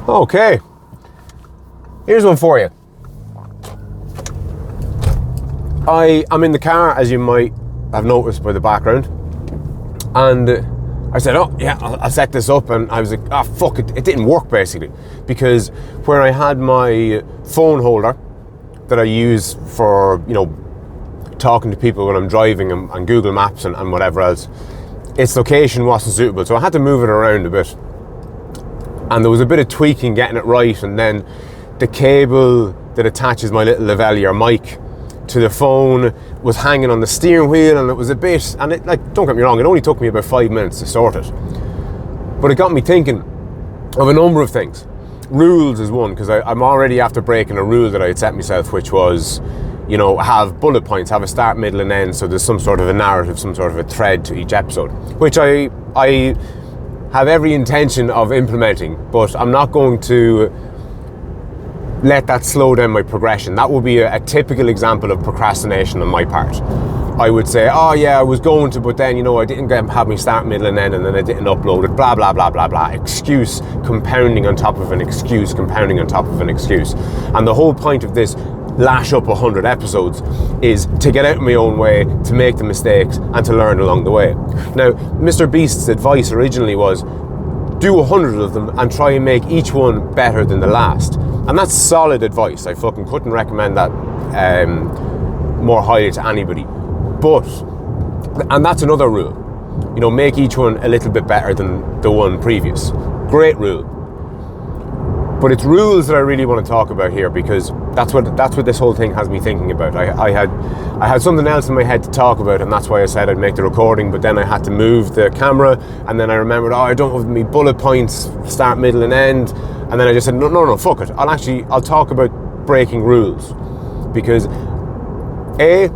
Okay, here's one for you. I am in the car, as you might have noticed by the background, and I said, oh yeah, I'll set this up, and I was like, oh fuck, it didn't work basically, because where I had my phone holder that I use for, talking to people when I'm driving and Google Maps and whatever else, its location wasn't suitable, so I had to move it around a bit. And there was a bit of tweaking getting it right, and then the cable that attaches my little lavalier mic to the phone was hanging on the steering wheel, and it was a bit, and it, like, don't get me wrong, it only took me about 5 minutes to sort it. But it got me thinking of a number of things. Rules is one, because I'm already after breaking a rule that I had set myself, which was, have bullet points, have a start, middle and end, so there's some sort of a narrative, some sort of a thread to each episode, which I have every intention of implementing, but I'm not going to let that slow down my progression. That would be a typical example of procrastination on my part. I would say, oh yeah, I was going to, but then, I didn't have me start, middle and end, and then I didn't upload it, blah, blah, blah, blah, blah. Excuse compounding on top of an excuse, compounding on top of an excuse. And the whole point of this lash up 100 episodes is to get out of my own way, to make the mistakes, and to learn along the way. Now, Mr. Beast's advice originally was, do 100 of them and try and make each one better than the last. And that's solid advice. I fucking couldn't recommend that more highly to anybody. But, and that's another rule, make each one a little bit better than the one previous. Great rule. But it's rules that I really want to talk about here, because that's what this whole thing has me thinking about. I had something else in my head to talk about, and that's why I said I'd make the recording, but then I had to move the camera, and then I remembered, I don't have any bullet points, start, middle and end, and then I just said, no, fuck it. I'll talk about breaking rules, because A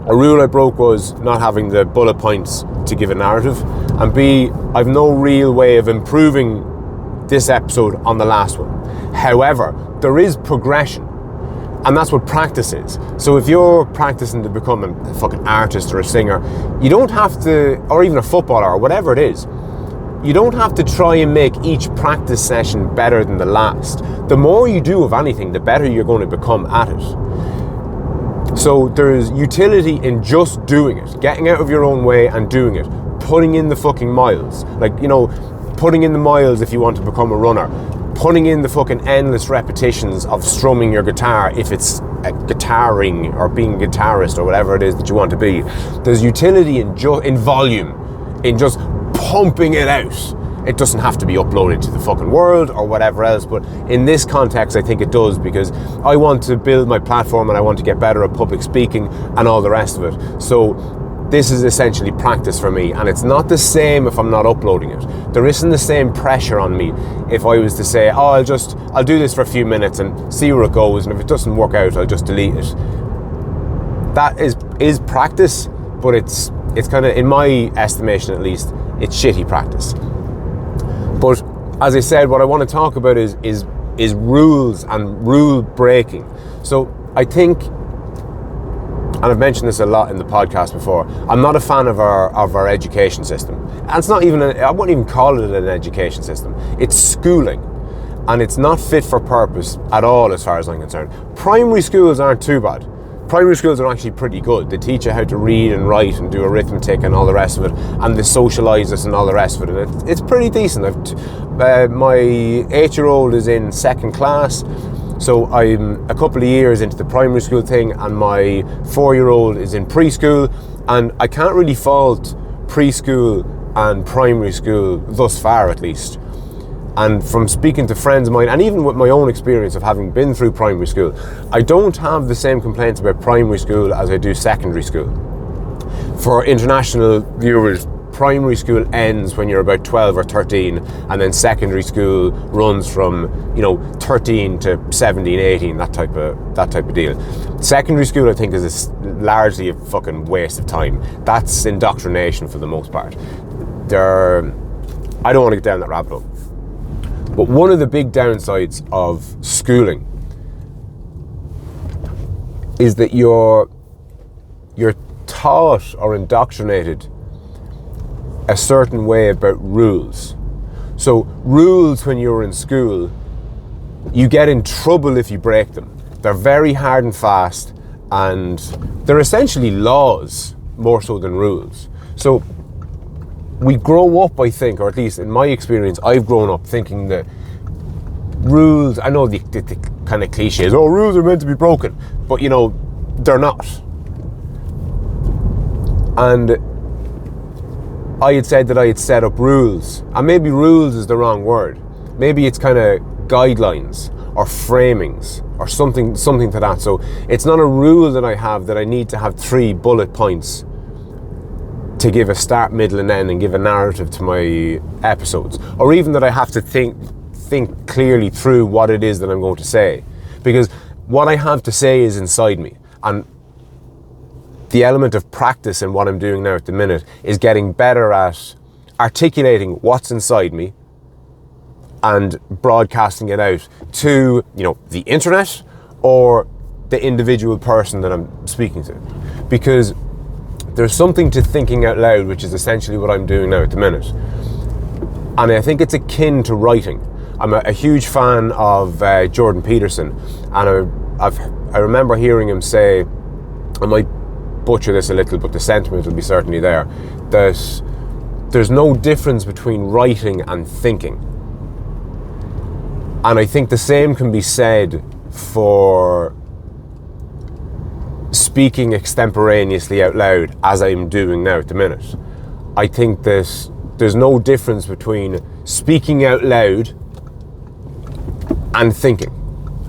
rule I broke was not having the bullet points to give a narrative, and B, I've no real way of improving this episode on the last one. However, there is progression, and that's what practice is. So if you're practicing to become a fucking artist or a singer, you don't have to, or even a footballer or whatever it is, you don't have to try and make each practice session better than the last. The more you do of anything, the better you're going to become at it. So there's utility in just doing it, getting out of your own way and doing it, putting in the fucking miles. Putting in the miles if you want to become a runner, putting in the fucking endless repetitions of strumming your guitar if it's guitaring or being a guitarist or whatever it is that you want to be. There's utility in volume, in just pumping it out. It doesn't have to be uploaded to the fucking world or whatever else, but in this context I think it does, because I want to build my platform and I want to get better at public speaking and all the rest of it. So this is essentially practice for me, and it's not the same if I'm not uploading it. There isn't the same pressure on me if I was to say, oh, I'll do this for a few minutes and see where it goes, and if it doesn't work out, I'll just delete it. That is practice, but it's kind of, in my estimation at least, it's shitty practice. But as I said, what I want to talk about is rules and rule breaking. So I think, and I've mentioned this a lot in the podcast before, I'm not a fan of our education system. And it's not even, I wouldn't even call it an education system. It's schooling. And it's not fit for purpose at all as far as I'm concerned. Primary schools aren't too bad. Primary schools are actually pretty good. They teach you how to read and write and do arithmetic and all the rest of it. And they socialise us and all the rest of it. And it's pretty decent. My 8-year-old is in 2nd class. So I'm a couple of years into the primary school thing, and my 4-year-old is in preschool, and I can't really fault preschool and primary school thus far, at least. And from speaking to friends of mine, and even with my own experience of having been through primary school, I don't have the same complaints about primary school as I do secondary school. For international viewers, primary school ends when you're about 12 or 13, and then secondary school runs from 13 to 17, 18, that type of deal. Secondary school, I think, is largely a fucking waste of time. That's indoctrination for the most part. I don't want to get down that rabbit hole. But one of the big downsides of schooling is that you're taught or indoctrinated a certain way about rules. So rules when you're in school, you get in trouble if you break them. They're very hard and fast, and they're essentially laws more so than rules. So we grow up, I think, or at least in my experience, I've grown up thinking that rules, I know the kind of cliches, oh, rules are meant to be broken, but you know, they're not. And I had said that I had set up rules, and maybe rules is the wrong word. Maybe it's kind of guidelines or framings or something to that. So it's not a rule that I have that I need to have 3 bullet points to give a start, middle and end and give a narrative to my episodes, or even that I have to think clearly through what it is that I'm going to say, because what I have to say is inside me, and the element of practice in what I'm doing now at the minute is getting better at articulating what's inside me and broadcasting it out to, you know, the internet or the individual person that I'm speaking to. Because there's something to thinking out loud, which is essentially what I'm doing now at the minute. And I think it's akin to writing. I'm a huge fan of Jordan Peterson, and I remember hearing him say, I might butcher this a little, but the sentiment will be certainly there, that there's no difference between writing and thinking. And I think the same can be said for speaking extemporaneously out loud, as I'm doing now at the minute. I think that there's no difference between speaking out loud and thinking.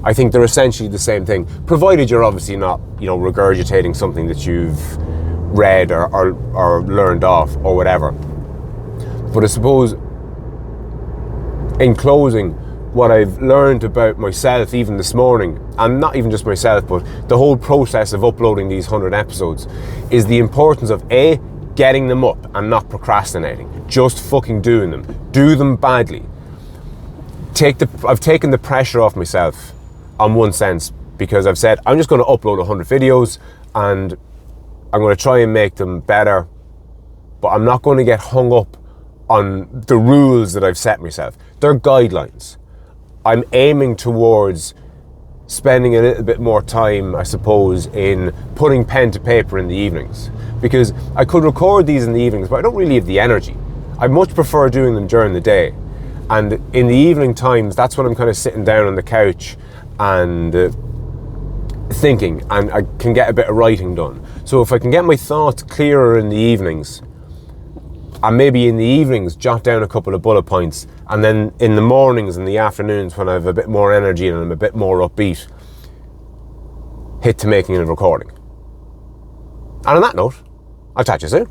I think they're essentially the same thing, provided you're obviously not, you know, regurgitating something that you've read or learned off or whatever. But I suppose, in closing, what I've learned about myself even this morning, and not even just myself, but the whole process of uploading these 100 episodes, is the importance of A, getting them up and not procrastinating, just fucking doing them. Do them badly. I've taken the pressure off myself on one sense, because I've said I'm just going to upload 100 videos and I'm going to try and make them better, but I'm not going to get hung up on the rules that I've set myself. They're guidelines. I'm aiming towards spending a little bit more time, I suppose, in putting pen to paper in the evenings, because I could record these in the evenings, but I don't really have the energy. I much prefer doing them during the day, and in the evening times, that's when I'm kind of sitting down on the couch and thinking, and I can get a bit of writing done. So if I can get my thoughts clearer in the evenings, and maybe in the evenings jot down a couple of bullet points, and then in the mornings and the afternoons when I have a bit more energy and I'm a bit more upbeat, hit to making a recording. And on that note, I'll catch you soon.